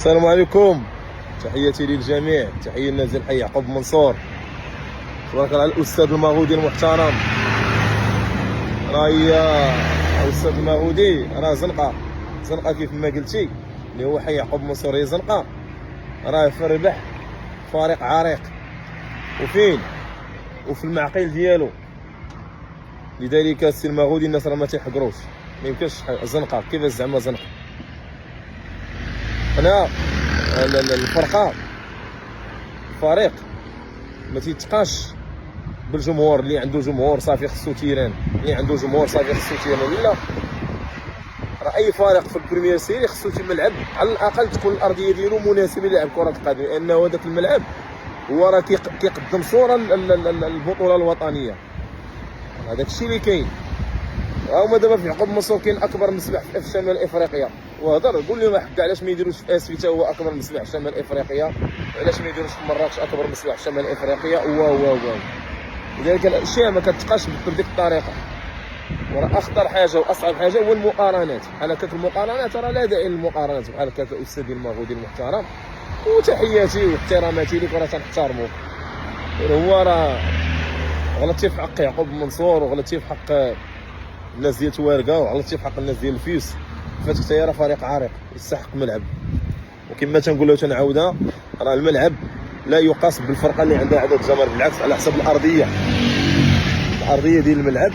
السلام عليكم، تحياتي للجميع، تحيه للناس ديال حي يعقوب منصور. تبارك الله على الاستاذ المغودي المحترم. راهي الاستاذ المغودي راه زنقه كيف ما قلتي، اللي هو حي يعقوب منصور هي زنقه، راه في الربح فريق عريق وفين وفي المعقل ديالو. لذلك السي المغودي الناس راه ما تيحقروش، ما يمكنش زنقه. كيفاش زعما زنقه؟ هنا الفرقه الفريق ما تيتقاش بالجمهور. اللي عنده جمهور صافي خصو تيران، اللي عنده جمهور صافي خصو تيران. ولا راه اي فريق في البريمير سيري خصو ملعب على الاقل تكون الارضيه ديالو مناسبه للعب كره القدم، لانه هذاك الملعب هو راه كيقدم صوره للبطوله الوطنيه. هذاك الشيء اللي كاين. هما دابا في يعقوب منصور كاين اكبر مسبح في شمال افريقيا، وهضر قول لهم حق علاش ما يديروش في اسفي حتى هو اكبر مسبح في شمال افريقيا، علاش ما يديروش في مراكش اكبر مسبح في شمال افريقيا. واو لذلك الاشياء ما كتبقاش بديك الطريقه. وراه اخطر حاجه واصعب حاجه هو المقارنات. بحال هكاك المقارنات راه لا داعي للمقارنات. بحال هكاك الاستاذ المغودي المحترم، وتحياتي واحتراماتي ليك وراه تنحترموك، هو راه غلطتي في حق يعقوب منصور وغلطتي في حق الناس ديال توارقه وغلطتي في حق الناس ديال الفيوس. فاتك حتى راه فريق عريق يستحق ملعب. وكما تنقولوا تنعاودها، راه الملعب لا يقاس بالفرقه اللي عندها عدد جماهير، بالعكس على حسب الارضيه ديال الملعب.